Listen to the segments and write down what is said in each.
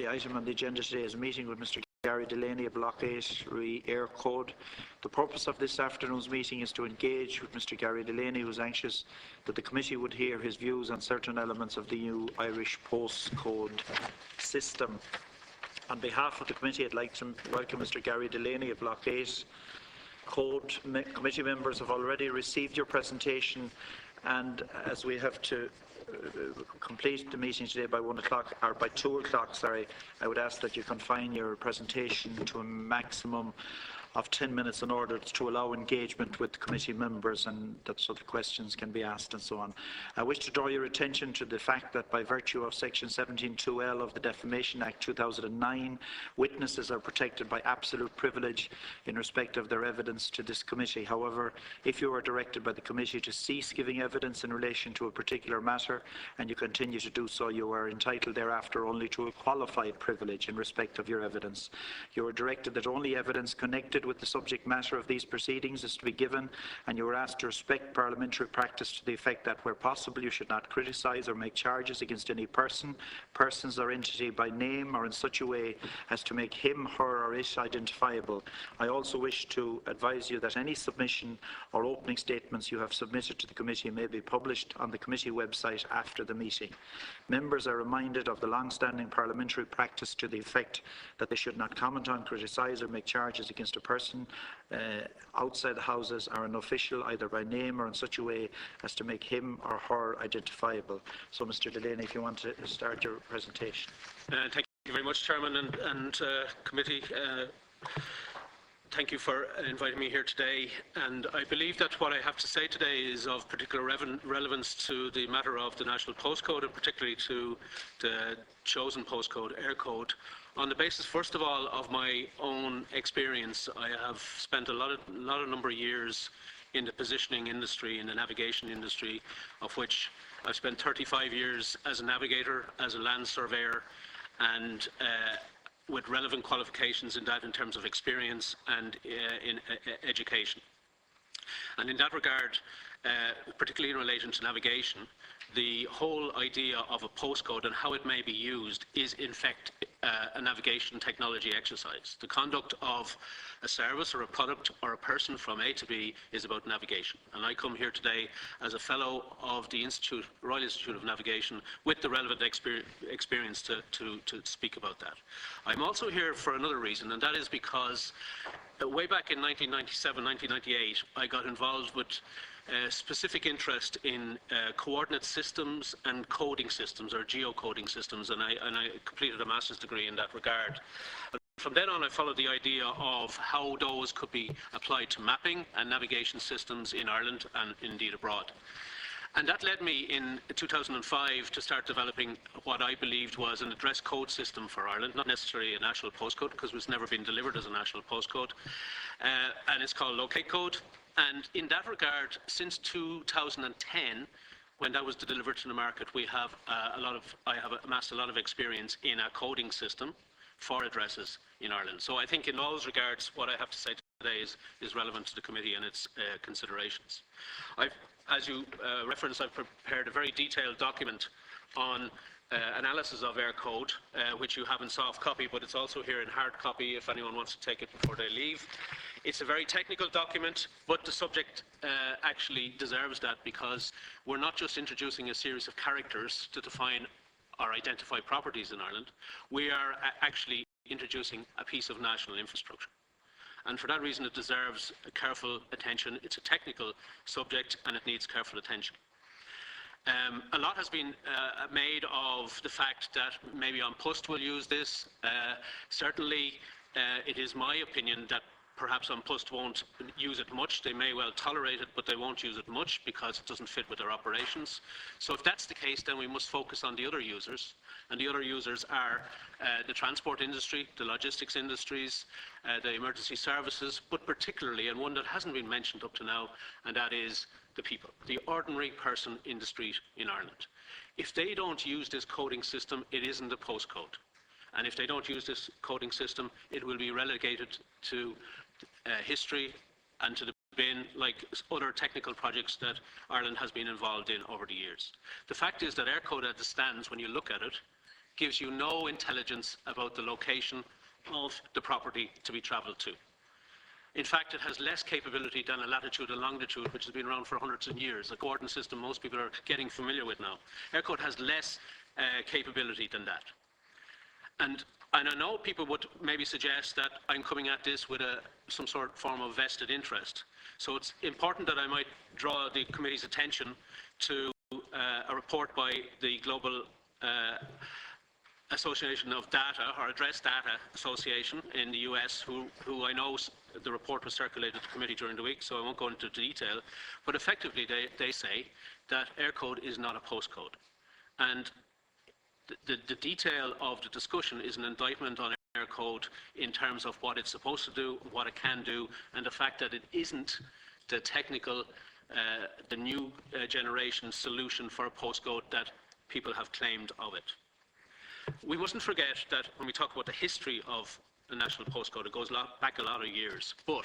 The item on the agenda today is a meeting with Mr. Gary Delaney of Block 8, Eircode. The purpose of this afternoon's meeting is to engage with Mr. Gary Delaney, who is anxious that the committee would hear his views on certain elements of the new Irish postcode system. On behalf of the committee, I'd like to welcome Mr. Gary Delaney of Block 8. Committee members have already received your presentation, and as we have to complete the meeting today by 1 o'clock, or by 2 o'clock, sorry, I would ask that you confine your presentation to a maximum of 10 minutes in order to allow engagement with committee members and that so the questions can be asked and so on. I wish to draw your attention to the fact that by virtue of section 17(2)(l) of the Defamation Act 2009, witnesses are protected by absolute privilege in respect of their evidence to this committee. However, if you are directed by the committee to cease giving evidence in relation to a particular matter and you continue to do so, you are entitled thereafter only to a qualified privilege in respect of your evidence. You are directed that only evidence connected with the subject matter of these proceedings is to be given, and you are asked to respect parliamentary practice to the effect that where possible you should not criticise or make charges against any person, persons or entity by name or in such a way as to make him, her or it identifiable. I also wish to advise you that any submission or opening statements you have submitted to the committee may be published on the committee website after the meeting. Members are reminded of the long-standing parliamentary practice to the effect that they should not comment on, criticise or make charges against a person outside the Houses or an official either by name or in such a way as to make him or her identifiable. So Mr. Delaney, if you want to start your presentation. Thank you very much, Chairman and Committee. Thank you for inviting me here today, and I believe that what I have to say today is of particular relevance to the matter of the national postcode, and particularly to the chosen postcode, Eircode. On the basis, first of all, of my own experience, I have spent a lot of number of years in the positioning industry, in the navigation industry, of which I've spent 35 years as a navigator, as a land surveyor, and with relevant qualifications in that in terms of experience and in education. And in that regard, particularly in relation to navigation, the whole idea of a postcode and how it may be used is in fact a navigation technology exercise. The conduct of a service or a product or a person from A to B is about navigation. And I come here today as a fellow of the Royal Institute of Navigation with the relevant experience to speak about that. I'm also here for another reason, and that is because way back in 1997, 1998, I got involved with specific interest in coordinate systems and coding systems, or geocoding systems, and I completed a master's degree in that regard. From then on, I followed the idea of how those could be applied to mapping and navigation systems in Ireland and indeed abroad. And that led me in 2005 to start developing what I believed was an address code system for Ireland, not necessarily a national postcode, because it was never been delivered as a national postcode, and it's called Locate Code. And in that regard, since 2010, when that was delivered to the market, I have amassed a lot of experience in a coding system for addresses in Ireland. So I think in those regards, what I have to say today is relevant to the committee and its considerations. As you referenced, I've prepared a very detailed document on analysis of Eircode, which you have in soft copy, but it's also here in hard copy if anyone wants to take it before they leave. It's a very technical document, but the subject actually deserves that, because we're not just introducing a series of characters to define or identify properties in Ireland, we are actually introducing a piece of national infrastructure. And for that reason, it deserves careful attention. It's a technical subject and it needs careful attention. A lot has been made of the fact that maybe An Post will use this. Certainly, it is my opinion that perhaps An Post won't use it much. They may well tolerate it, but they won't use it much because it doesn't fit with their operations. So if that's the case, then we must focus on the other users. And the other users are the transport industry, the logistics industries, the emergency services, but particularly, and one that hasn't been mentioned up to now, and that is the people, the ordinary person in the street in Ireland. If they don't use this coding system, it isn't a postcode. And if they don't use this coding system, it will be relegated to history and to the bin, like other technical projects that Ireland has been involved in over the years. The fact is that Eircode as it stands, when you look at it, gives you no intelligence about the location of the property to be travelled to. In fact, it has less capability than a latitude and longitude, which has been around for hundreds of years, a coordinate system most people are getting familiar with now. Eircode has less capability than that. And I know people would maybe suggest that I'm coming at this with some sort of form of vested interest. So it's important that I might draw the committee's attention to a report by the Global Association of Data, or Address Data Association in the US, who I know the report was circulated to the committee during the week, so I won't go into detail. But effectively, they say that Eircode is not a postcode. And the detail of the discussion is an indictment on Eircode in terms of what it's supposed to do, what it can do, and the fact that it isn't the technical, the new generation solution for a postcode that people have claimed of it. We mustn't forget that when we talk about the history of the national postcode, it goes back a lot of years. But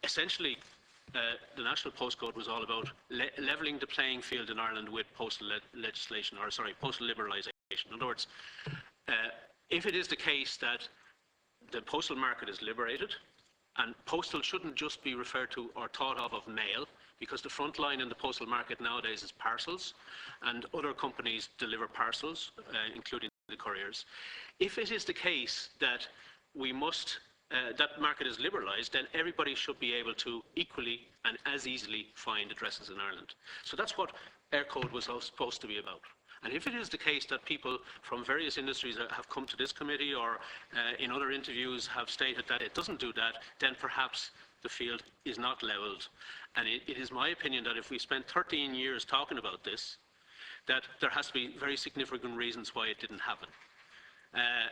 essentially, the national postcode was all about levelling the playing field in Ireland with postal legislation, or sorry, postal liberalisation. In other words, if it is the case that the postal market is liberated, and postal shouldn't just be referred to or thought of mail, because the front line in the postal market nowadays is parcels, and other companies deliver parcels, including the couriers. If it is the case that we must, that market is liberalised, then everybody should be able to equally and as easily find addresses in Ireland. So that's what Eircode was supposed to be about. And if it is the case that people from various industries have come to this committee or in other interviews have stated that it doesn't do that, then perhaps the field is not levelled. And it is my opinion that if we spent 13 years talking about this, that there has to be very significant reasons why it didn't happen.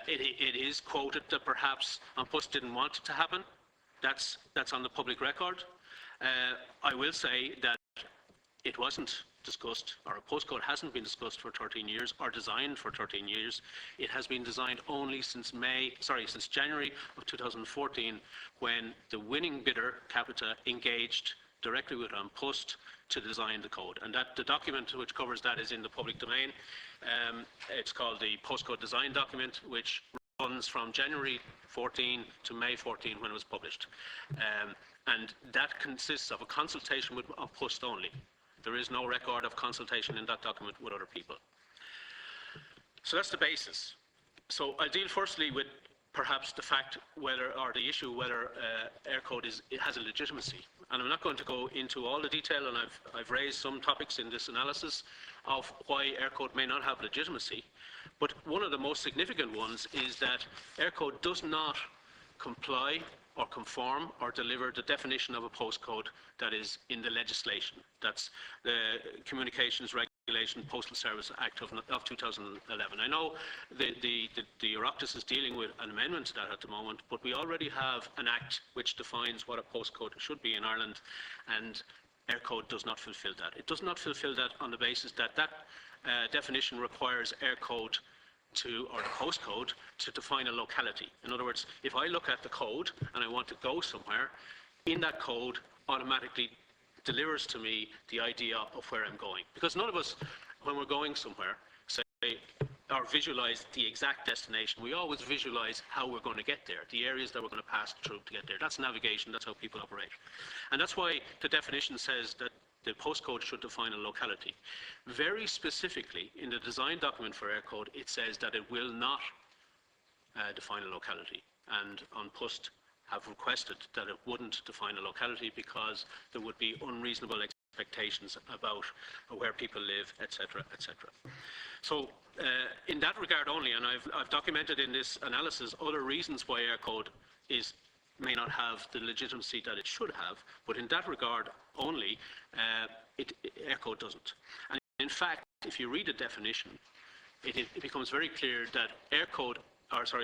It is quoted that perhaps An Post didn't want it to happen. That's on the public record. I will say that it wasn't discussed, or a postcode hasn't been discussed for 13 years or designed for 13 years. It has been designed only since January of 2014, when the winning bidder, Capita, engaged directly with An Post to design the code. And that the document which covers that is in the public domain. It's called the Postcode Design Document, which runs from January 14 to May 14 when it was published. And that consists of a consultation with An Post only. There is no record of consultation in that document with other people. So that's the basis. So I'll deal firstly with perhaps the fact whether, or the issue whether Eircode has a legitimacy. And I'm not going to go into all the detail, and I've raised some topics in this analysis of why Eircode may not have legitimacy. But one of the most significant ones is that Eircode does not comply or conform or deliver the definition of a postcode that is in the legislation. That's the Communications Regulation Postal Service Act of 2011. I know the Oireachtas is dealing with an amendment to that at the moment, but we already have an act which defines what a postcode should be in Ireland, and Eircode does not fulfil that. It does not fulfil that on the basis that definition requires Eircode or the postcode to define a locality. In other words, if I look at the code and I want to go somewhere, in that code automatically delivers to me the idea of where I'm going. Because none of us, when we're going somewhere, say, or visualize the exact destination. We always visualize how we're going to get there, the areas that we're going to pass through to get there. That's navigation, that's how people operate. And that's why the definition says that the postcode should define a locality. Very specifically, in the design document for Eircode, it says that it will not define a locality. And An Post have requested that it wouldn't define a locality because there would be unreasonable expectations about where people live, etc., etc. So, in that regard only, and I've documented in this analysis other reasons why Eircode may not have the legitimacy that it should have, but in that regard only, Eircode doesn't. And in fact, if you read the definition, it becomes very clear that Eircode,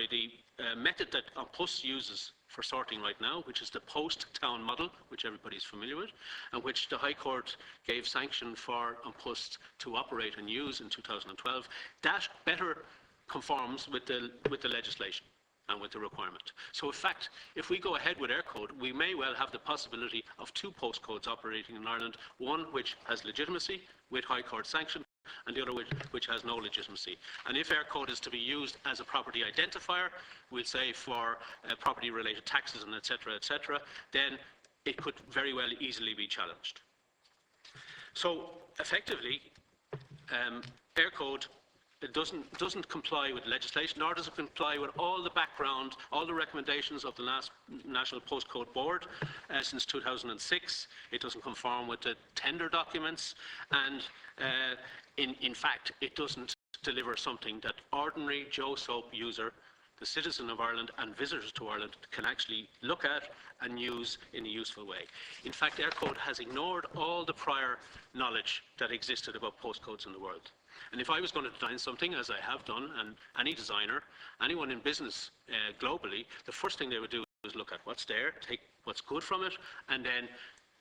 the method that An Post uses for sorting right now, which is the post-town model, which everybody's familiar with, and which the High Court gave sanction for An Post to operate and use in 2012, that better conforms with the legislation and with the requirement. So in fact, if we go ahead with Eircode, we may well have the possibility of two postcodes operating in Ireland, one which has legitimacy with High Court sanction, and the other which has no legitimacy. And if Eircode is to be used as a property identifier, we'll say for property-related taxes and etc., then it could very well easily be challenged. So effectively, Eircode doesn't comply with legislation, nor does it comply with all the background, all the recommendations of the National Postcode Board since 2006. It doesn't conform with the tender documents, and in fact, it doesn't deliver something that ordinary Joe Soap user, the citizen of Ireland and visitors to Ireland, can actually look at and use in a useful way. In fact, Eircode has ignored all the prior knowledge that existed about postcodes in the world. And if I was going to design something, as I have done, and any designer, anyone in business globally, the first thing they would do is look at what's there, take what's good from it, and then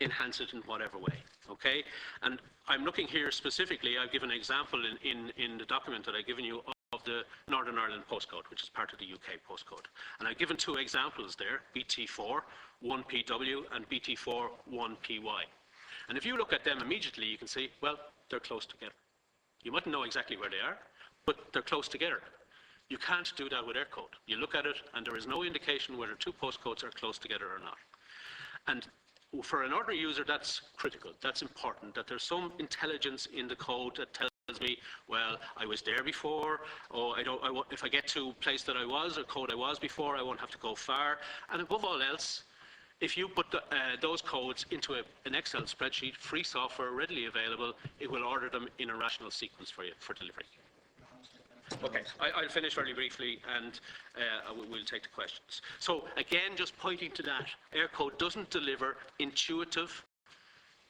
enhance it in whatever way, okay? And I'm looking here specifically, I've given an example in the document that I've given you of the Northern Ireland postcode, which is part of the UK postcode. And I've given two examples there, BT4, 1PW, and BT4, 1PY. And if you look at them immediately, you can see, well, they're close together. You mightn't know exactly where they are, but they're close together. You can't do that with Eircode. You look at it, and there is no indication whether two postcodes are close together or not. And for an ordinary user, that's critical. That's important, that there's some intelligence in the code that tells me, well, I was there before, or if I get to a place that I was, or code I was before, I won't have to go far. And above all else, if you put those codes into an Excel spreadsheet, free software, readily available, it will order them in a rational sequence for you for delivery. Okay, I'll finish very briefly, and we'll take the questions. So again, just pointing to that, Eircode doesn't deliver intuitive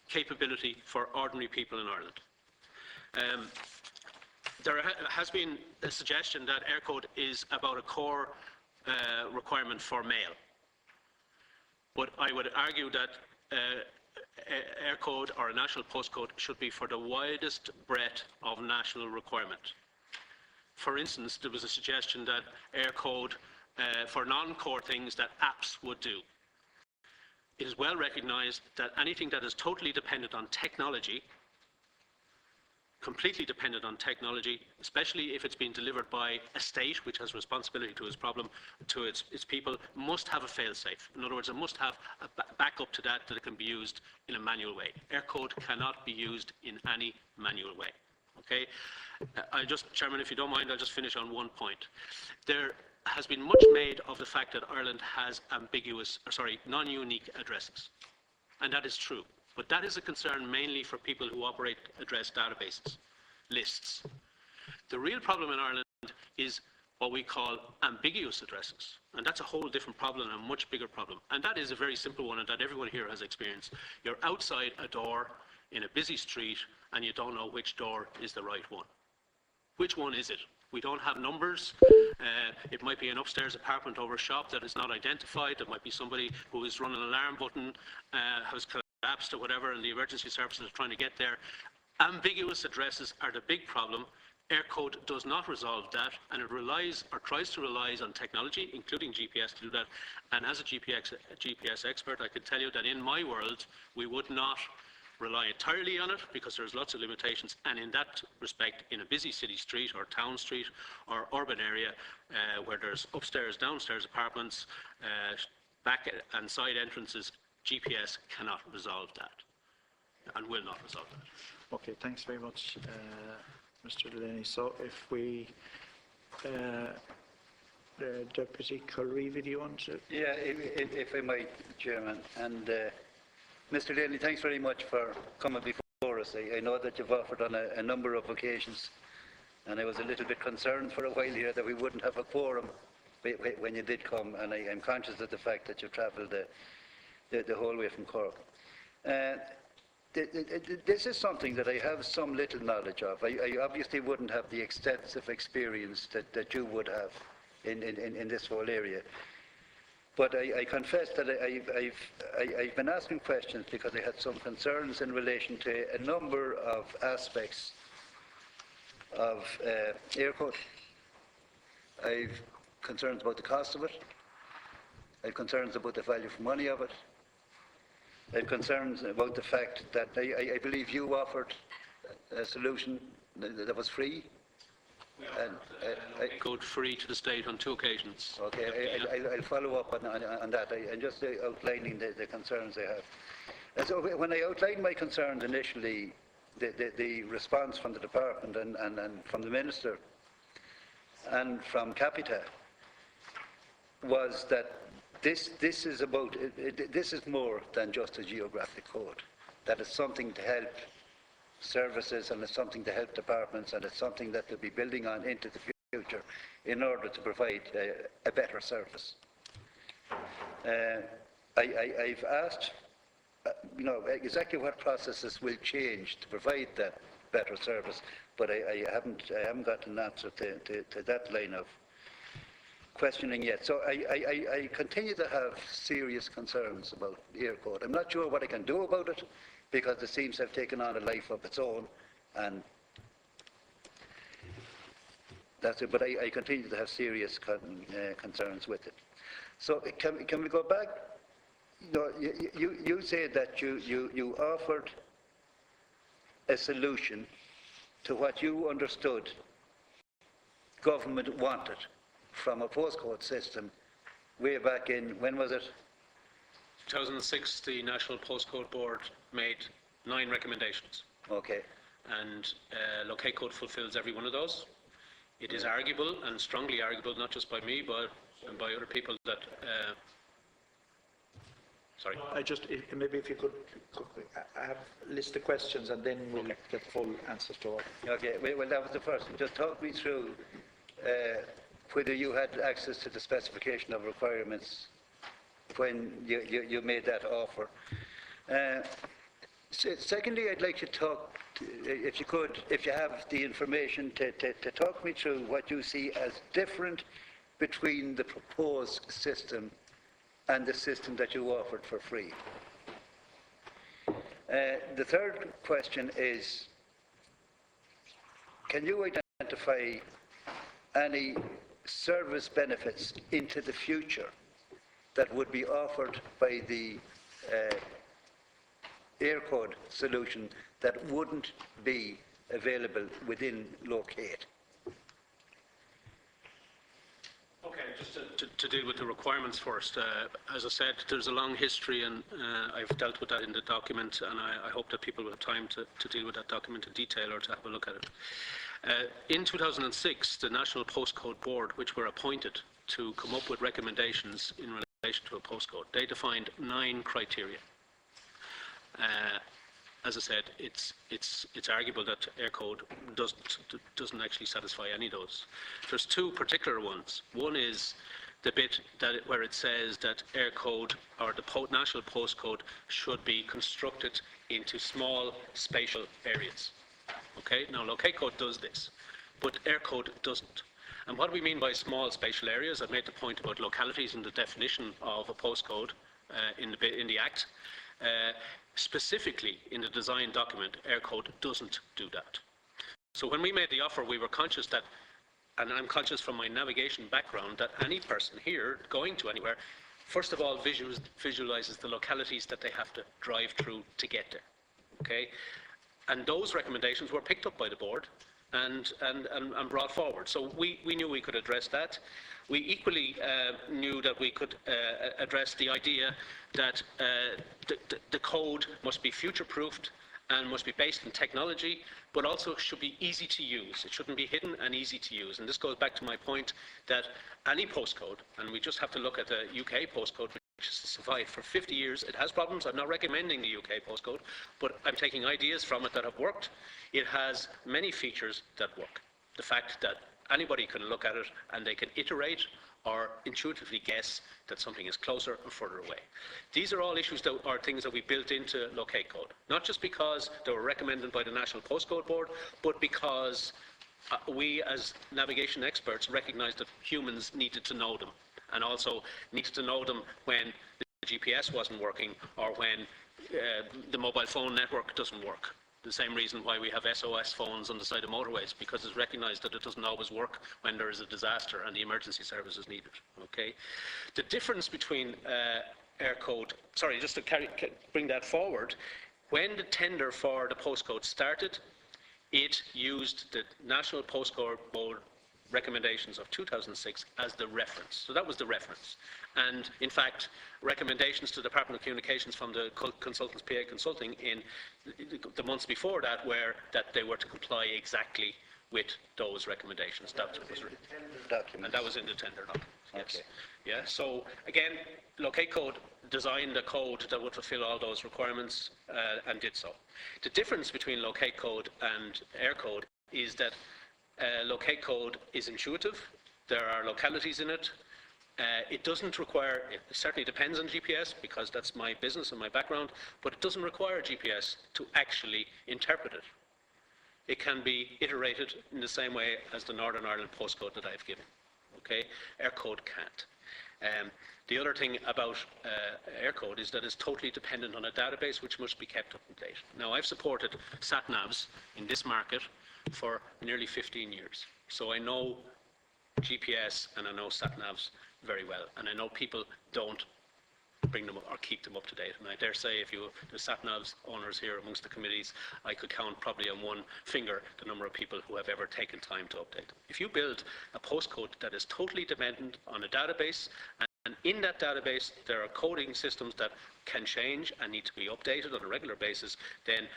capability for ordinary people in Ireland. There has been a suggestion that Eircode is about a core requirement for mail. But I would argue that Eircode or a national postcode should be for the widest breadth of national requirement. For instance, there was a suggestion that Eircode for non-core things that apps would do. It is well recognised that anything that is totally dependent on technology, completely dependent on technology, especially if it's being delivered by a state which has responsibility to its people, must have a fail-safe. In other words, it must have a backup to that it can be used in a manual way. Eircode cannot be used in any manual way. Okay? Chairman, if you don't mind, I'll just finish on one point. There has been much made of the fact that Ireland has non-unique addresses, and that is true. But that is a concern mainly for people who operate address databases, lists. The real problem in Ireland is what we call ambiguous addresses. And that's a whole different problem, and a much bigger problem. And that is a very simple one, and that everyone here has experienced. You're outside a door in a busy street, and you don't know which door is the right one. Which one is it? We don't have numbers. It might be an upstairs apartment over a shop that is not identified. There might be somebody who is running an alarm button, has collapsed or whatever, and the emergency services are trying to get there. Ambiguous addresses are the big problem. Eircode does not resolve that, and it relies or tries to rely on technology, including GPS, to do that. And as a GPS expert, I can tell you that in my world, we would not rely entirely on it because there's lots of limitations. And in that respect, in a busy city street or town street or urban area where there's upstairs, downstairs apartments, back and side entrances, GPS cannot resolve that and will not resolve that. Okay, thanks very much, Mr. Delaney. So if we, Deputy Culreevy, do you want to? Yeah, if I might, Chairman. And Mr. Delaney, thanks very much for coming before us. I know that you've offered on a number of occasions, and I was a little bit concerned for a while here that we wouldn't have a quorum when you did come, and I'm conscious of the fact that you've travelled the whole way from Cork. This is something that I have some little knowledge of. I obviously wouldn't have the extensive experience that you would have in this whole area. But I confess that I've been asking questions because I had some concerns in relation to a number of aspects of Eircode. I've concerns about the cost of it. I've concerns about the value for money of it. I've concerns about the fact that I believe you offered a solution, that was free? And, Code free to the state on 2 occasions. okay, I'll follow up on that. I'm just outlining the concerns I have. And so when I outlined my concerns initially, the response from the department and from the minister and from Capita was that this is more than just a geographic code. That it's something to help services, and it's something to help departments, and it's something that they'll be building on into the future in order to provide a better service. I've asked, exactly what processes will change to provide that better service, but I haven't got an answer to that line of questioning yet. So I continue to have serious concerns about Eircode. I'm not sure what I can do about it, because it seems to have taken on a life of its own, and that's it. But I continue to have serious concerns with it. So can we go back? No, you said that you offered a solution to what you understood government wanted from a postcode system way back in, when was it? 2006, the National Postcode Board made 9 recommendations. Okay. And Locate fulfills every one of those. It is arguable, and strongly arguable, not just by me, but by other people that... sorry. Maybe if you could have list the questions, and then we'll get full answers to all. Okay, well, that was the first. Just talk me through whether you had access to the specification of requirements when you made that offer. Secondly, I'd like to talk, if you could, if you have the information, to talk me through what you see as different between the proposed system and the system that you offered for free. The third question is, can you identify any service benefits into the future that would be offered by the Eircode solution that wouldn't be available within Locate? Okay, just to deal with the requirements first. As I said, there's a long history, and I've dealt with that in the document, and I hope that people will have time to deal with that document in detail or to have a look at it. In 2006, the National Postcode Board, which were appointed to come up with recommendations in relation to a postcode, they defined 9 criteria. As I said, it's arguable that Eircode doesn't actually satisfy any of those. There's 2 particular ones. One is the bit where it says that Eircode, or the National Postcode, should be constructed into small spatial areas. Okay, now Locate does this, but Eircode doesn't. And what we mean by small spatial areas, I've made the point about localities in the definition of a postcode in the Act. Specifically in the design document, Eircode doesn't do that. So when we made the offer, we were conscious that, and I'm conscious from my navigation background, that any person here going to anywhere, first of all, visualizes the localities that they have to drive through to get there. Okay, and those recommendations were picked up by the board and brought forward. So we knew we could address that. We equally knew that we could address the idea that the code must be future-proofed and must be based on technology, but also should be easy to use. It shouldn't be hidden and easy to use. And this goes back to my point that any postcode, and we just have to look at the UK postcode, which has survived for 50 years. It has problems. I'm not recommending the UK postcode, but I'm taking ideas from it that have worked. It has many features that work. The fact that anybody can look at it and they can iterate or intuitively guess that something is closer or further away. These are all issues that are things that we built into Locate Code, not just because they were recommended by the National Postcode Board, but because we as navigation experts recognized that humans needed to know them, and also needed to know them when the GPS wasn't working or when the mobile phone network doesn't work. The same reason why we have SOS phones on the side of motorways, because it's recognized that it doesn't always work when there is a disaster and the emergency service is needed. Okay, the difference between Eircode, sorry, just to bring that forward, when the tender for the postcode started, it used the National Postcode Board recommendations of 2006 as the reference. So that was the reference. And in fact, recommendations to the Department of Communications from the consultants, PA Consulting, in the months before that were that they were to comply exactly with those recommendations. And that was in the tender document. Yes. Okay. Yeah. So again, Locate Code designed a code that would fulfill all those requirements and did so. The difference between Locate Code and Eircode is that Locate Code is intuitive. There are localities in it. It doesn't require, it certainly depends on GPS because that's my business and my background, but it doesn't require GPS to actually interpret it. It can be iterated in the same way as the Northern Ireland postcode that I've given. Okay, Eircode can't. The other thing about Eircode is that it's totally dependent on a database which must be kept up to date. Now, I've supported sat-navs in this market for nearly 15 years. So I know GPS and I know sat-navs very well. And I know people don't bring them or keep them up to date. And I dare say if the sat-navs owners here amongst the committees, I could count probably on one finger the number of people who have ever taken time to update them. If you build a postcode that is totally dependent on a database, and in that database there are coding systems that can change and need to be updated on a regular basis, then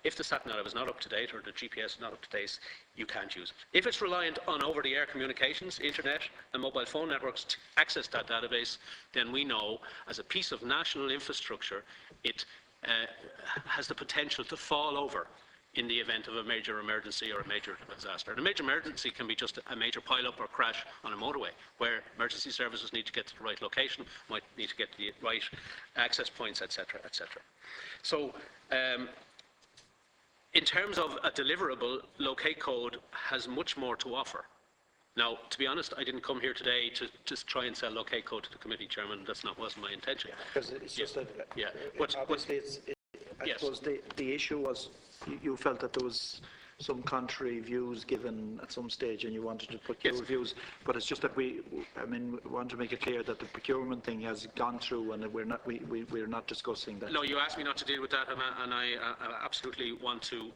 if the sat-nav is not up to date or the GPS is not up to date, you can't use it. If it's reliant on over-the-air communications, internet and mobile phone networks to access that database, then we know as a piece of national infrastructure, it has the potential to fall over in the event of a major emergency or a major disaster. And a major emergency can be just a major pile-up or crash on a motorway where emergency services need to get to the right location, might need to get to the right access points, etc., etc. So, in terms of a deliverable, Locate Code has much more to offer. Now, to be honest, I didn't come here today to just try and sell Locate Code to the committee chairman. That's not wasn't my intention. Because it's just that, Obviously, I suppose the issue was you felt that there was some contrary views given at some stage and you wanted to put your views, but it's just that we want to make it clear that the procurement thing has gone through and that we're not discussing that. No, you asked me not to deal with that, and I absolutely want to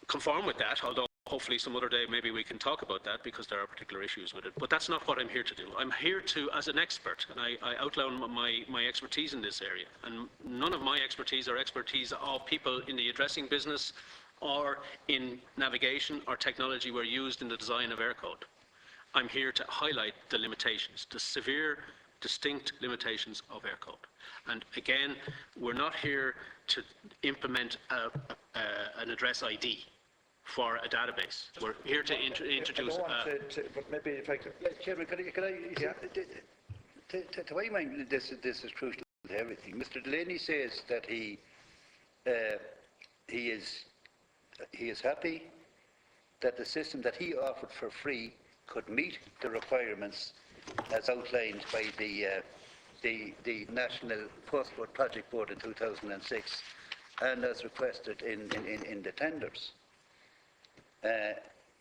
conform with that, although hopefully some other day maybe we can talk about that because there are particular issues with it. But that's not what I'm here to do. I'm here to, as an expert, and I outline my expertise in this area. And none of my expertise or expertise of people in the addressing business or in navigation or technology were used in the design of Eircode. I'm here to highlight the limitations, the severe, distinct limitations of Eircode. And again, we're not here to implement an address ID for a database. We're here to introduce... but maybe if I could... Chairman, could I to my mind, this is crucial to everything. Mr. Delaney says that he is happy that the system that he offered for free could meet the requirements as outlined by the National Postcode Project Board in 2006 and as requested in the tenders.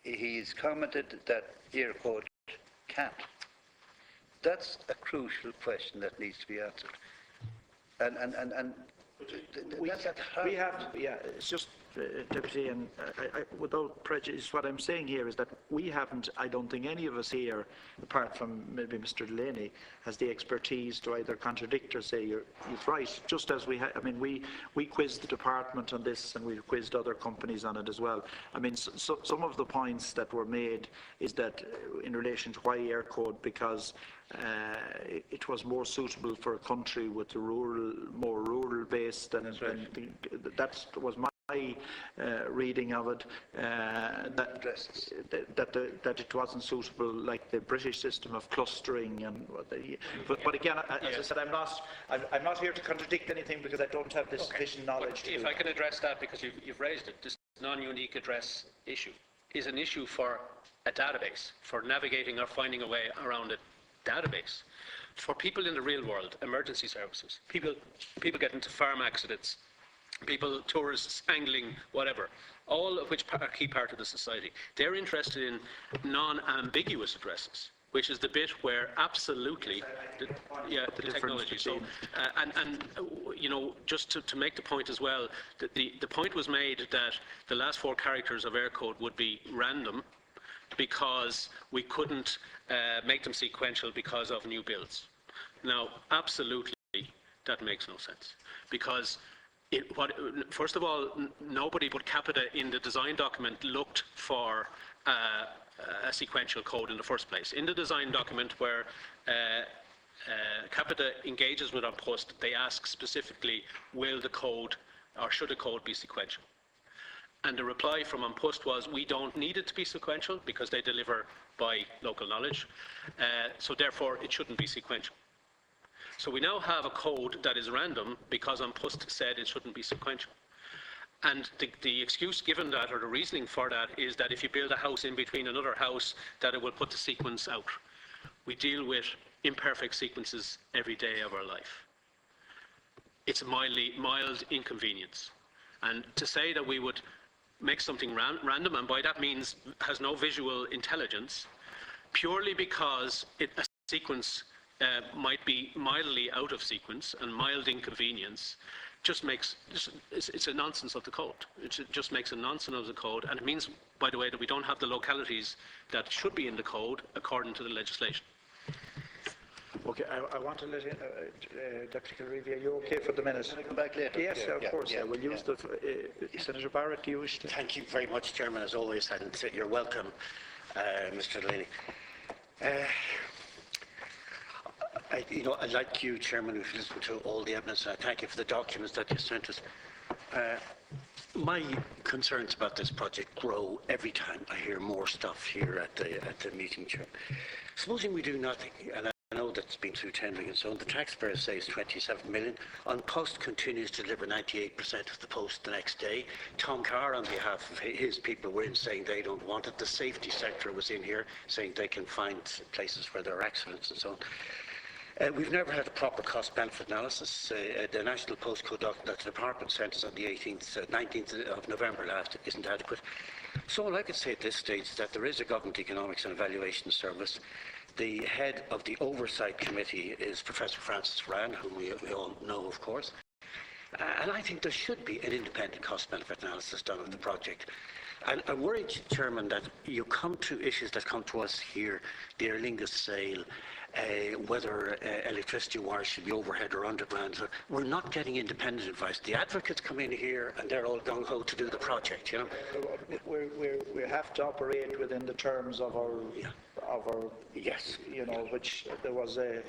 He's commented that Eircode can't. That's a crucial question that needs to be answered. And we have, it's just, Deputy, and without prejudice, what I'm saying here is that we haven't, I don't think any of us here, apart from maybe Mr. Delaney, has the expertise to either contradict or say you're right, just as we we quizzed the department on this and we quizzed other companies on it as well. I mean, so some of the points that were made is that in relation to why Eircode, because it was more suitable for a country with a more rural base than that was my reading of it, that it wasn't suitable like the British system of clustering and but again, as I said, I'm not here to contradict anything because I don't have this sufficient knowledge. If I can address that, because you've raised it, this non-unique address issue is an issue for a database, for navigating or finding a way around a database. For people in the real world, emergency services, people get into farm accidents, people, tourists, angling, whatever, all of which are a key part of the society. They're interested in non-ambiguous addresses. which is the bit where absolutely, the technology. So, you know, just to make the point as well, the point was made that the last 4 characters of Eircode would be random because we couldn't make them sequential because of new builds. Now, absolutely, that makes no sense because first of all, nobody but Capita in the design document looked for a sequential code in the first place. In the design document where Capita engages with An Post, they ask specifically, will the code or should the code be sequential? And the reply from An Post was, we don't need it to be sequential because they deliver by local knowledge, so therefore it shouldn't be sequential. So we now have a code that is random because An Post said it shouldn't be sequential. And the excuse given that, or the reasoning for that, is that if you build a house in between another house, that it will put the sequence out. We deal with imperfect sequences every day of our life. It's a mild inconvenience. And to say that we would make something random, and by that means has no visual intelligence, purely because a sequence might be mildly out of sequence and mild inconvenience, it's a nonsense of the code. It just makes a nonsense of the code, and it means, by the way, that we don't have the localities that should be in the code according to the legislation. Okay, I want to let in, Dr. Kilreevy, are you okay for the minute? Can I come back later? Yes, of course. We'll use the... Senator Barrett, do you wish to... Thank you very much, Chairman, as always, and you're welcome, Mr. Delaney. I'd like you, Chairman, we've listened to all the evidence, and I thank you for the documents that you sent us. My concerns about this project grow every time I hear more stuff here at the meeting, Chair. Supposing we do nothing, and I know that's been through tendering and so on, the taxpayer says 27 million. An Post continues to deliver 98% of the post the next day. Tom Carr, on behalf of his people, were in saying they don't want it. The safety sector was in here saying they can find places where there are accidents and so on. We've never had a proper cost-benefit analysis. The National Postcode document that the Department sent us on the 19th of November last isn't adequate. So all I can say at this stage is that there is a Government Economics and Evaluation Service. The head of the Oversight Committee is Professor Francis Ryan, whom we all know, of course. And I think there should be an independent cost-benefit analysis done of the project. And I'm worried, Chairman, that you come to issues that come to us here, the Aer Lingus sale, whether electricity wires should be overhead or underground. We're not getting independent advice. The advocates come in here and they're all gung-ho to do the project, you know. We have to operate within the terms of our, yes, you know, which there was a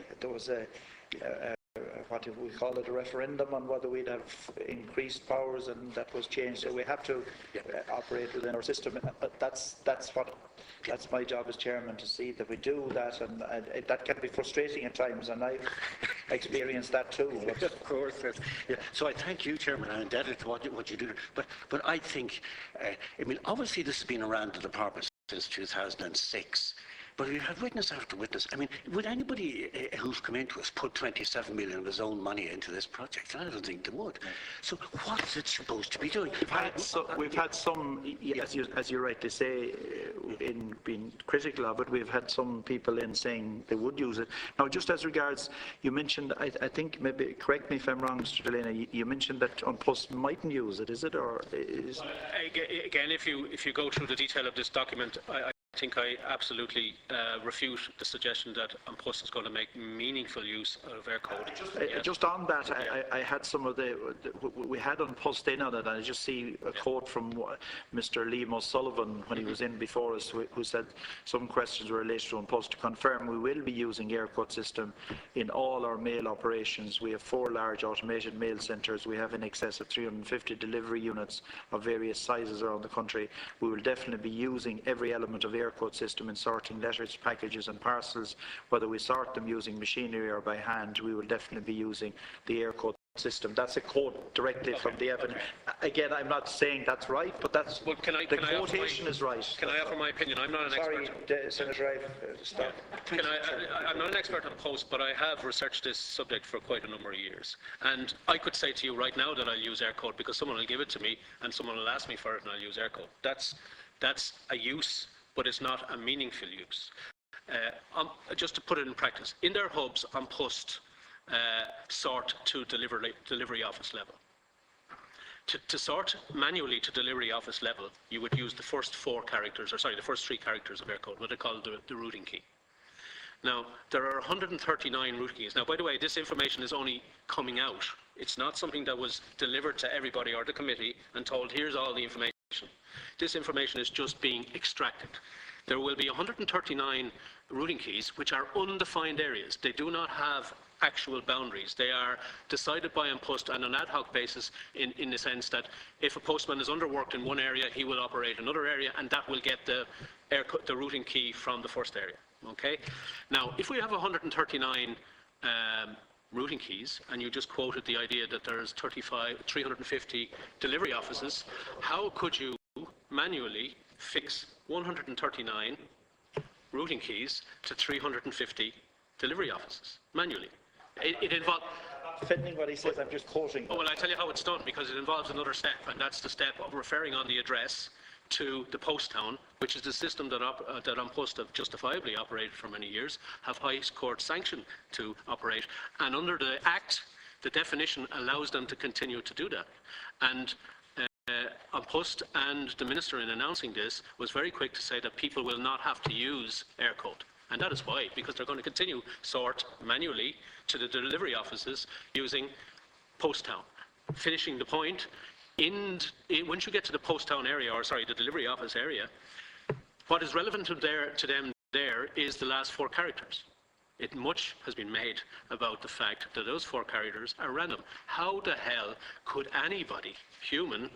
what do we call it, a referendum on whether we'd have increased powers, and that was changed. So we have to operate within our system. That's my job as chairman, to see that we do that, and that can be frustrating at times, and I've experienced that too. Of course. Yeah. So I thank you, Chairman. I'm indebted to what you do. But I think, I mean, obviously this has been around the department since 2006. But we've had witness after witness. I mean, would anybody who's come into us put 27 million of his own money into this project? I don't think they would. So what's it supposed to be doing? We've had some, as you rightly say, in being critical of it, we've had some people in saying they would use it. Now, just as regards, you mentioned, I think, maybe, correct me if I'm wrong, Mr. Delaney, you mentioned that An Post mightn't use it, is it? Or is... Again, if you go through the detail of this document, I think I absolutely refute the suggestion that An Post is going to make meaningful use of Eircode. Just on that, I had some of we had An Post in on it, and I just see a quote from Mr. Liam O'Sullivan when he was in before us, who said some questions were related to An Post. To confirm, we will be using Eircode system in all our mail operations. We have 4 large automated mail centres. We have in excess of 350 delivery units of various sizes around the country. We will definitely be using every element of Eircode system in sorting letters, packages and parcels. Whether we sort them using machinery or by hand, we will definitely be using the Eircode system. That's a quote directly from the evidence. Again, I'm not saying that's right, but that's the quotation is right. Can I offer my opinion? I'm not an expert. Sorry, Senator, stop. I'm not an expert on Post, but I have researched this subject for quite a number of years. And I could say to you right now that I'll use Eircode because someone will give it to me and someone will ask me for it and I'll use Eircode. That's a use, but it's not a meaningful use. Just to put it in practice, in their hubs on post, sort to delivery office level. To sort manually to delivery office level, you would use the first the first 3 characters of Eircode, what they call the routing key. Now, there are 139 routing keys. Now, by the way, this information is only coming out. It's not something that was delivered to everybody or the committee and told, here's all the information. This information is just being extracted. There will be 139 routing keys, which are undefined areas. They do not have actual boundaries. They are decided by and post on an ad hoc basis in the sense that if a postman is underworked in one area, he will operate another area, and that will get the routing key from the first area. Okay? Now, if we have 139 routing keys, and you just quoted the idea that there's 350 delivery offices, how could you manually fix 139 routing keys to 350 delivery offices manually? It involves... Defending what he says, I'm just quoting. Oh, well, I tell you how it's done, because it involves another step, and that's the step of referring on the address to the post town, which is the system that An Post have justifiably operated for many years, have High Court sanction to operate, and under the Act, the definition allows them to continue to do that. And An Post and the Minister, in announcing this, was very quick to say that people will not have to use Eircode. And that is why, because they're going to continue sort manually to the delivery offices using post town. Finishing the point, once you get to the post town area, the delivery office area, what is relevant to them there is the last 4 characters. Much has been made about the fact that those 4 characters are random. How the hell could anybody, human,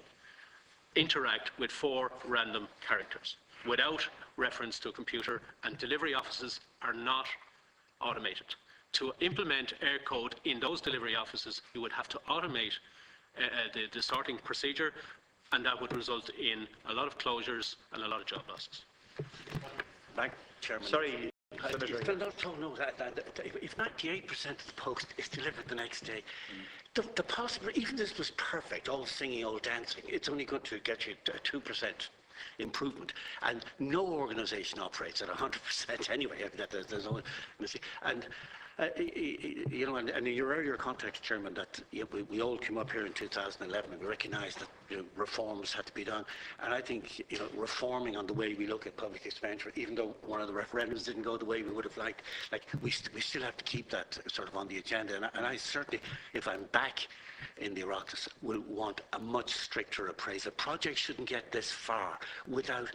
interact with 4 random characters without reference to a computer? And delivery offices are not automated. To implement Eircode in those delivery offices, you would have to automate the sorting procedure, and that would result in a lot of closures and a lot of job losses. Thank you, Chairman. Sorry. If 98% of the post is delivered the next day, the possible, even this was perfect, all singing, all dancing, it's only going to get you a 2% improvement, and no organisation operates at 100% anyway. There's no, and you know, and in your earlier context, Chairman, that we all came up here in 2011 and we recognised that reforms had to be done. And I think reforming on the way we look at public expenditure, even though one of the referendums didn't go the way we would have liked, we still have to keep that sort of on the agenda. And I certainly, if I'm back in the Oireachtas, will want a much stricter appraisal. Projects shouldn't get this far without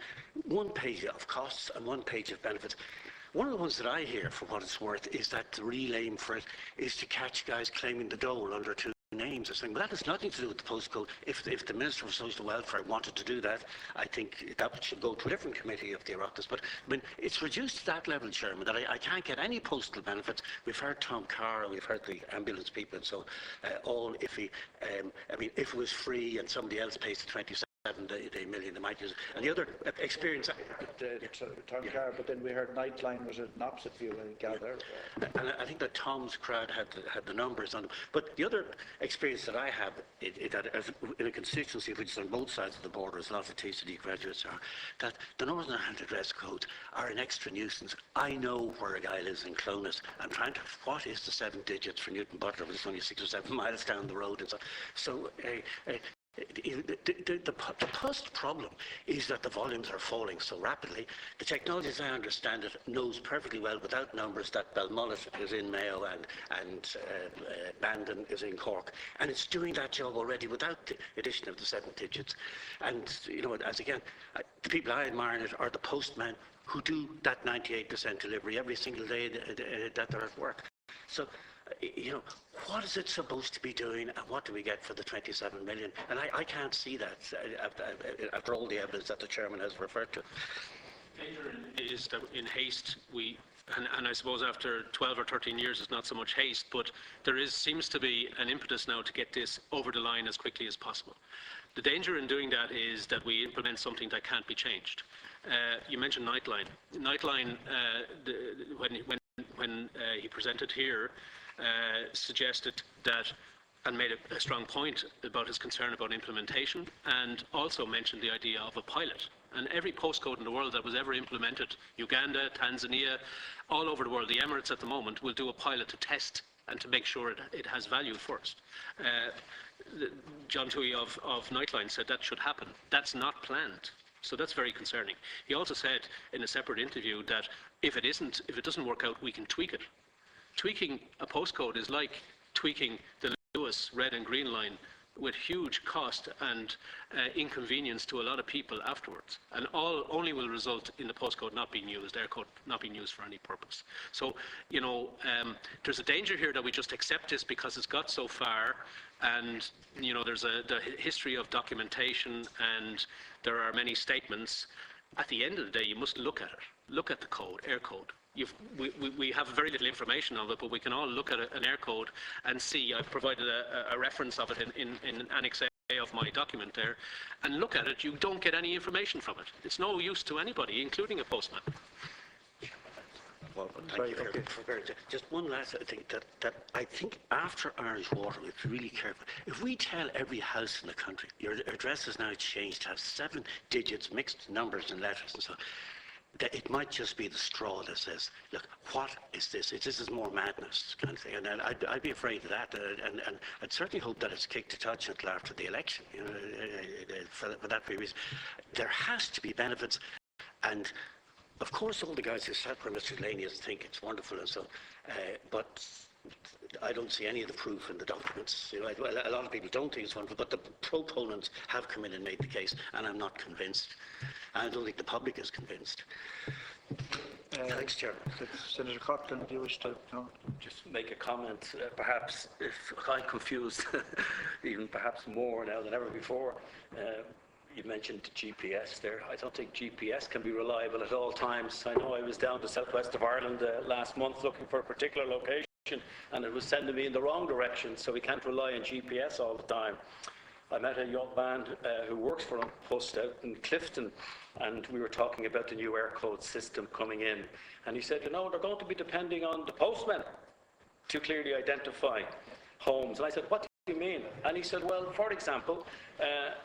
1 page of costs and 1 page of benefits. One of the ones that I hear, for what it's worth, is that the real aim for it is to catch guys claiming the dole under 2 names or something. But that has nothing to do with the postcode. If the Minister for Social Welfare wanted to do that, I think that should go to a different committee of the Oireachtas. But I mean, it's reduced to that level, Chairman, that I can't get any postal benefits. We've heard Tom Carr, and we've heard the ambulance people and so on, all iffy. I mean, if it was free and somebody else pays the 27 million, they might use it. And the other experience... Tom Carr, but then we heard Nightline was an opposite view, I gather. And I think that Tom's crowd had the numbers on them. But the other experience that I have in a constituency which is on both sides of the border, as a lot of TCD graduates are, that the Northern Ireland address codes are an extra nuisance. I know where a guy lives in Clonus. I'm trying to... What is the 7 digits for Newton Butler? It's only 6 or 7 miles down the road. And so the post problem is that the volumes are falling so rapidly. The technology, as I understand it, knows perfectly well without numbers that Balmullet is in Mayo and Bandon is in Cork, and it's doing that job already without the addition of the 7 digits. And as again, the people I admire in it are the postmen who do that 98% delivery every single day that they're at work. So what is it supposed to be doing, and what do we get for the 27 million? And I can't see that after all the evidence that the Chairman has referred to. The danger is that in haste and I suppose after 12 or 13 years it's not so much haste, but there seems to be an impetus now to get this over the line as quickly as possible. The danger in doing that is that we implement something that can't be changed. You mentioned Nightline. Nightline, when he presented here, suggested that and made a strong point about his concern about implementation, and also mentioned the idea of a pilot. And every postcode in the world that was ever implemented, Uganda, Tanzania, all over the world, the Emirates at the moment, will do a pilot to test and to make sure it has value first. John Toohey of Nightline said that should happen. That's not planned. So that's very concerning. He also said in a separate interview that if it doesn't work out, we can tweak it. Tweaking a postcode is like tweaking the Lewis red and green line with huge cost and inconvenience to a lot of people afterwards, and only will result in the postcode not being used, Eircode not being used for any purpose. So, you know, there's a danger here that we just accept this because it's got so far, and, you know, there's the history of documentation, and there are many statements. At the end of the day, you must look at it. Look at the code, Eircode. We have very little information on it, but we can all look at an Eircode and see. I've provided a reference of it in Annex A of my document there, and look at it. You don't get any information from it. It's no use to anybody, including a postman. Well, thank you for very, just one last thing, that I think after Irish Water, we have to be really careful. If we tell every house in the country, your address is now changed to have 7 digits, mixed numbers and letters and so on, that it might just be the straw that says, look, what is this? This is more madness kind of thing. And I'd be afraid of that. And I'd certainly hope that it's kicked to touch until after the election, you know, for that very reason. There has to be benefits. And of course, all the guys who sat where Mr. Delaney think it's wonderful and so, but I don't see any of the proof in the documents. You know, well, a lot of people don't think it's wonderful, but the proponents have come in and made the case, and I'm not convinced. I don't think the public is convinced. Thanks, Chairman. Senator Coughlin, do you wish to? No? Just make a comment. Perhaps if I'm confused, even perhaps more now than ever before. You mentioned GPS there. I don't think GPS can be reliable at all times. I know I was down to southwest of Ireland last month looking for a particular location, and it was sending me in the wrong direction, so we can't rely on GPS all the time. I met a young man who works for Post out in Clifton, and we were talking about the new Eircode system coming in, and he said, you know, they're going to be depending on the postman to clearly identify homes. And I said, what do you mean? And he said, well, for example,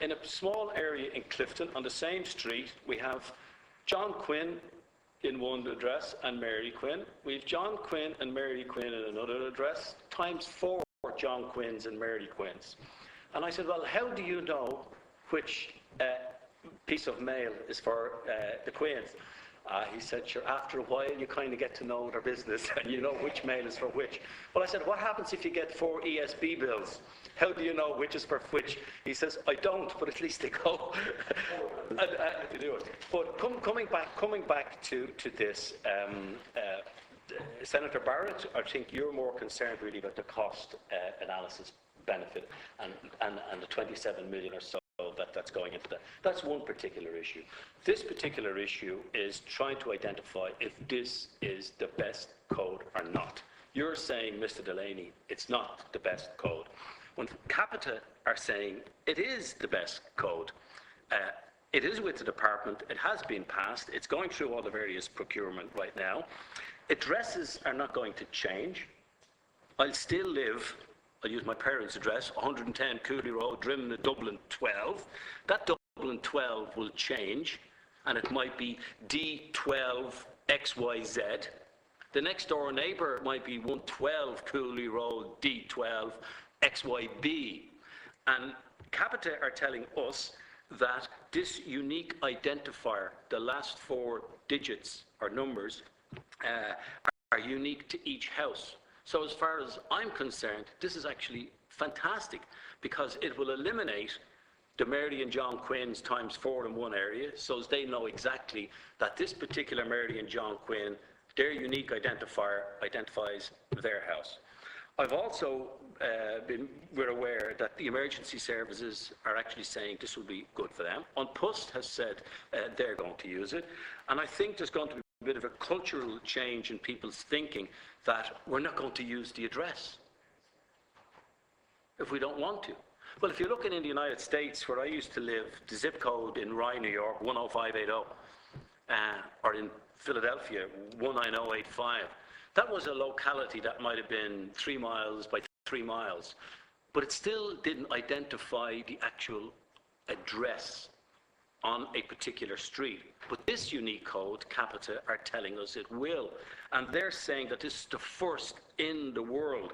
in a small area in Clifton, on the same street, we have John Quinn in one address and Mary Quinn. We have John Quinn and Mary Quinn in another address, times 4 John Quinns and Mary Quinns. And I said, well, how do you know which piece of mail is for the Quinns? He said, sure, after a while you kind of get to know their business and you know which mail is for which. Well, I said, what happens if you get 4 ESB bills? How do you know which is for which? He says, I don't, but at least they go. To do it. But coming back to this, Senator Barrett, I think you're more concerned really about the cost analysis benefit and the 27 million or so that's going into that. That's one particular issue. This particular issue is trying to identify if this is the best code or not. You're saying, Mr. Delaney, it's not the best code. When Capita are saying it is the best code, it is with the department, it has been passed, it's going through all the various procurement right now. Addresses are not going to change. I'll still live, I'll use my parents' address, 110 Cooley Road, Drimna, Dublin 12. That Dublin 12 will change, and it might be D12 XYZ. The next door neighbour might be 112 Cooley Road, D12 XYB. And Capita are telling us that this unique identifier, the last 4 digits or numbers, are unique to each house. So as far as I'm concerned, this is actually fantastic because it will eliminate the Mary and John Quinns times 4 in one area, so as they know exactly that this particular Mary and John Quinn, their unique identifier identifies their house. I've also we're aware that the emergency services are actually saying this will be good for them. On Post has said they're going to use it, and I think there's going to be a bit of a cultural change in people's thinking that we're not going to use the address if we don't want to. Well, if you're looking in the United States, where I used to live, the zip code in Rye, New York, 10580, or in Philadelphia, 19085, that was a locality that might have been 3 miles by 3 miles. but it still didn't identify the actual address on a particular street. But this unique code, Capita, are telling us it will. And they're saying that this is the first in the world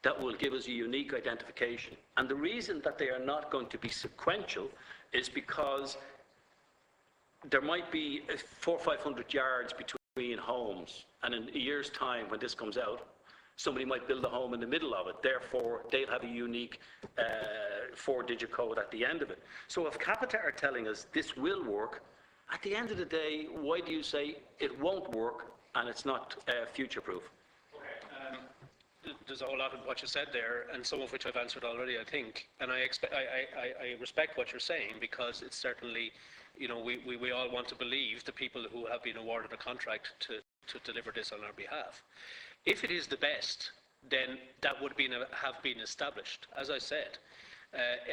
that will give us a unique identification. And the reason that they are not going to be sequential is because there might be 400 or 500 yards between homes, and in a year's time when this comes out, somebody might build a home in the middle of it. Therefore, they'll have a unique 4-digit code at the end of it. So if Capita are telling us this will work, at the end of the day, why do you say it won't work and it's not future-proof? There's a whole lot of what you said there, and some of which I've answered already, I think. And I respect what you're saying, because it's certainly, we all want to believe the people who have been awarded a contract to deliver this on our behalf. If it is the best, then that would have been established. As I said,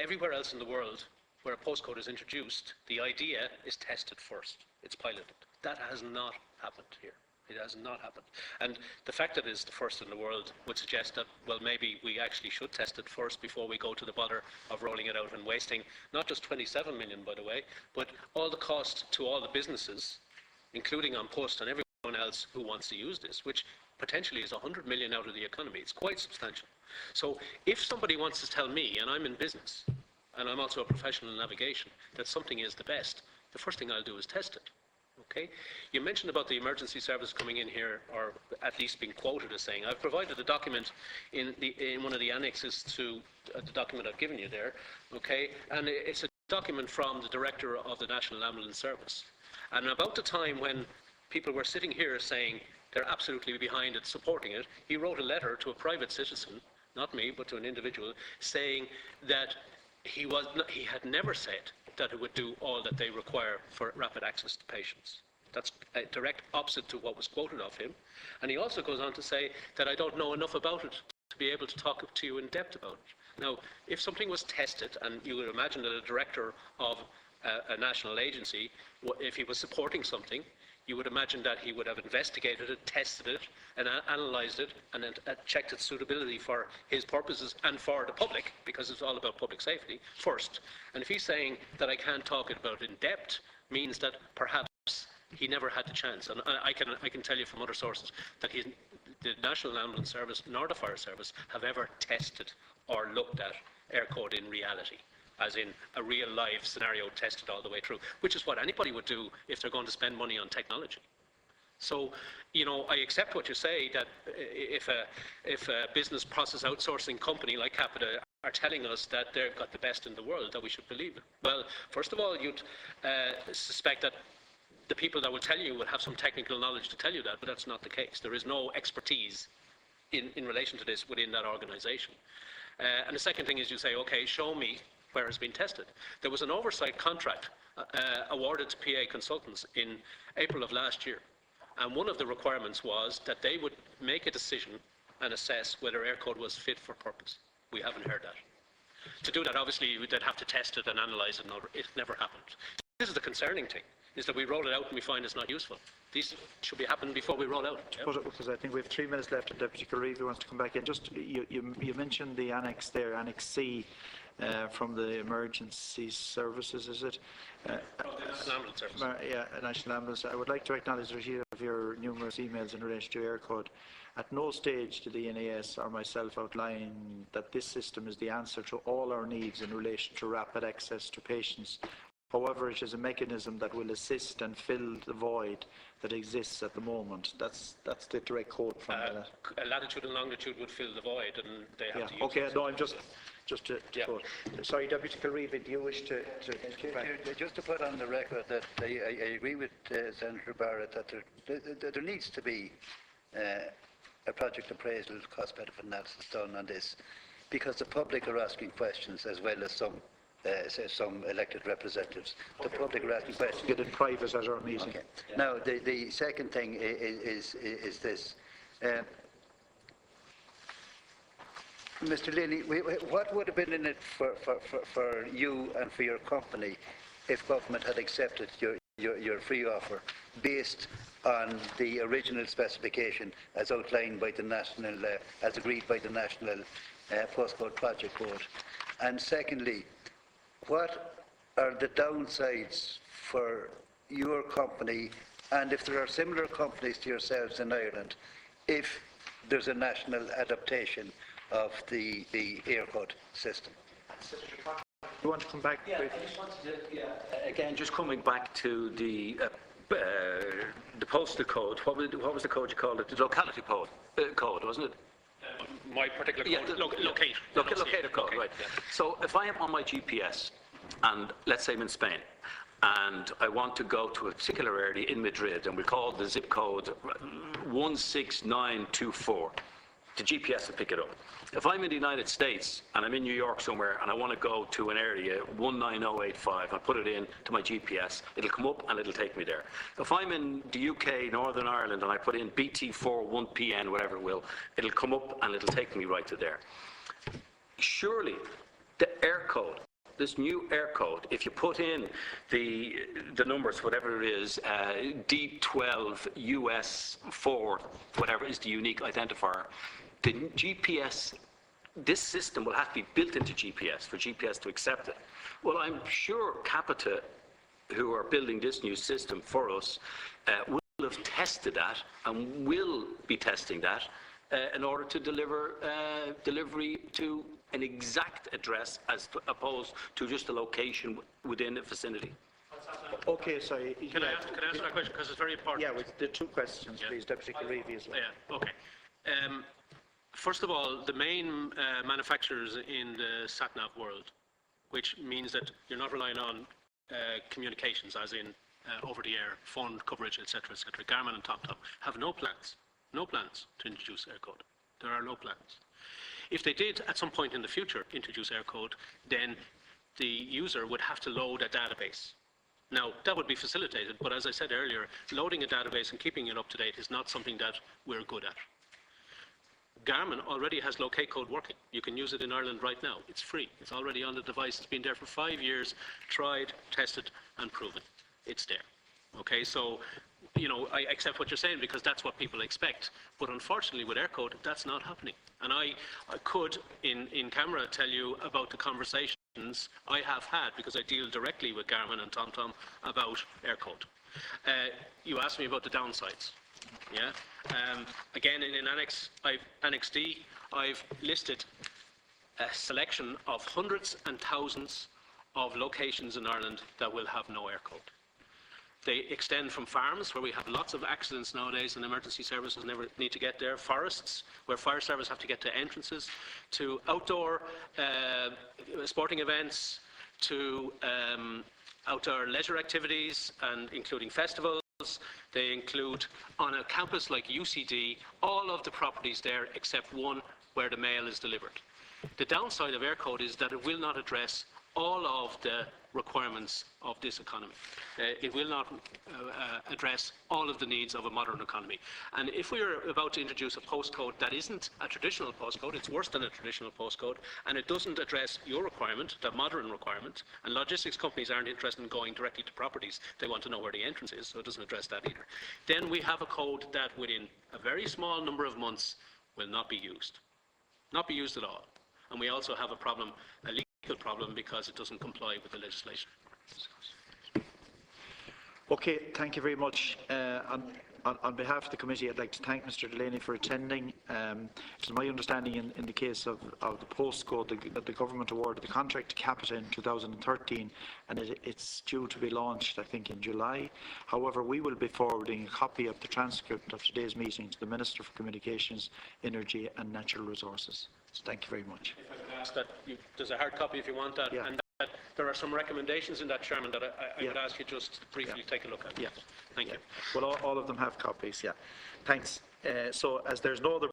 everywhere else in the world where a postcode is introduced, the idea is tested first. It's piloted. That has not happened here. It has not happened. And the fact that it is the first in the world would suggest that, well, maybe we actually should test it first before we go to the bother of rolling it out and wasting not just 27 million, by the way, but all the cost to all the businesses, including on Post and everyone else who wants to use this, which potentially is 100 million out of the economy. It's quite substantial. So if somebody wants to tell me, and I'm in business, and I'm also a professional in navigation, that something is the best, the first thing I'll do is test it. Okay? You mentioned about the emergency service coming in here, or at least being quoted as saying, I've provided a document in one of the annexes to the document I've given you there, okay? And it's a document from the director of the National Ambulance Service. And about the time when people were sitting here saying they're absolutely behind it, supporting it, he wrote a letter to a private citizen, not me, but to an individual, saying that he had never said that it would do all that they require for rapid access to patients. That's a direct opposite to what was quoted of him. And he also goes on to say that I don't know enough about it to be able to talk to you in depth about it. Now, if something was tested, and you would imagine that a director of a national agency, if he was supporting something, you would imagine that he would have investigated it, tested it, and analysed it, and then checked its suitability for his purposes and for the public, because it's all about public safety first. And if he's saying that I can't talk about it in depth, means that perhaps he never had the chance. And I can tell you from other sources that the National Ambulance Service nor the Fire Service have ever tested or looked at Eircode in reality, as in a real life scenario tested all the way through, which is what anybody would do if they're going to spend money on technology. So, I accept what you say, that if a business process outsourcing company like Capita are telling us that they've got the best in the world, that we should believe it. Well, first of all, you'd suspect that the people that will tell you will have some technical knowledge to tell you that, but that's not the case. There is no expertise in relation to this within that organisation. And the second thing is you say, okay, show me where it's been tested. There was an oversight contract awarded to PA Consultants in April of last year. And one of the requirements was that they would make a decision and assess whether Eircode was fit for purpose. We haven't heard that. To do that, obviously, they'd have to test it and analyse it, and it never happened. This is the concerning thing, is that we roll it out and we find it's not useful. These should be happening before we roll out. Because I think we have 3 minutes left, and Deputy Reeve wants to come back in. Just, you mentioned the annex there, Annex C, from the emergency services, is it? National Ambulance Service. Yeah, National Ambulance. I would like to acknowledge the receipt of your numerous emails in relation to Eircode. At no stage did the NAS or myself outline that this system is the answer to all our needs in relation to rapid access to patients. However, it is a mechanism that will assist and fill the void that exists at the moment. That's the direct quote from that. Latitude and longitude would fill the void, and they have to use okay, it. no, I'm just to quote. Sorry, Deputy Reeve, do you wish to just to put on the record that I agree with Senator Barrett that there needs to be a project appraisal, cost-benefit analysis done on this, because the public are asking questions as well as some elected representatives. The public are asking questions. get in private at our meeting? Okay. Yeah. Now, the second thing is this. Mr. Delaney, what would have been in it for you and for your company if government had accepted your free offer based on the original specification as outlined by the national, as agreed by the National postcode project code? And secondly, what are the downsides for your company, and if there are similar companies to yourselves in Ireland, if there's a national adaptation of the Eircode system? You want to come back? Yeah, I just wanted to, again, just coming back to the postal code. What was the code you called it? The locality code, wasn't it? My particular Yeah, code, locator code, right. Yeah. So if I am on my GPS, and let's say I'm in Spain, and I want to go to a particular area in Madrid, and we call the zip code 16924, the GPS will pick it up. If I'm in the United States and I'm in New York somewhere and I want to go to an area 19085, I put it in to my GPS, it'll come up and it'll take me there. If I'm in the UK, Northern Ireland, and I put in BT4 1PN, whatever it will, it'll come up and it'll take me right to there. Surely the Eircode, this new Eircode, if you put in the numbers, whatever it is, D12 US 4, whatever is the unique identifier, the GPS, this system will have to be built into GPS for GPS to accept it. Well, I'm sure Capita, who are building this new system for us, will have tested that and will be testing that in order to deliver delivery to an exact address as opposed to just a location within a vicinity. Okay, sorry. Can I answer that question, because it's very important? Yeah, with the two questions, please, Deputy Creevy as well. Yeah, okay. First of all, the main manufacturers in the sat-nav world, which means that you're not relying on communications, as in over-the-air, phone coverage, etc., Garmin and TomTom, have no plans to introduce Eircode. There are no plans. If they did, at some point in the future, introduce Eircode, then the user would have to load a database. Now, that would be facilitated, but as I said earlier, loading a database and keeping it up to date is not something that we're good at. Garmin already has locate code working. You can use it in Ireland right now. It's free. It's already on the device. It's been there for 5 years, tried, tested, and proven. It's there. Okay, so, you know, I accept what you're saying because that's what people expect. But unfortunately, with Eircode, that's not happening. And I could, in camera, tell you about the conversations I have had, because I deal directly with Garmin and TomTom about Eircode. You asked me about the downsides. Yeah. Again, in Annex D, I've listed a selection of hundreds and thousands of locations in Ireland that will have no Eircode. They extend from farms, where we have lots of accidents nowadays and emergency services never need to get there, forests, where fire service have to get to entrances, to outdoor sporting events, to outdoor leisure activities, and including festivals. They include, on a campus like UCD, all of the properties there except one where the mail is delivered. The downside of Eircode is that it will not address all of the requirements of this economy. It will not address all of the needs of a modern economy. And if we are about to introduce a postcode that isn't a traditional postcode, it's worse than a traditional postcode, and it doesn't address your requirement, the modern requirement, and logistics companies aren't interested in going directly to properties. They want to know where the entrance is, so it doesn't address that either. Then we have a code that within a very small number of months will not be used. Not be used at all. And we also have a problem, a legal problem, because it doesn't comply with the legislation. Okay, thank you very much. On behalf of the committee, I'd like to thank Mr. Delaney for attending. It is my understanding in the case of the postcode that the government awarded the contract to Capita in 2013, and it's due to be launched, I think, in July. However, we will be forwarding a copy of the transcript of today's meeting to the Minister for Communications, Energy and Natural Resources. So thank you very much. If I could ask that, there's a hard copy if you want that, Yeah. and that there are some recommendations in that, Chairman, that I would ask you just to briefly take a look at. Yeah. Thank you. Well, all of them have copies, yeah. Thanks. So as there's no other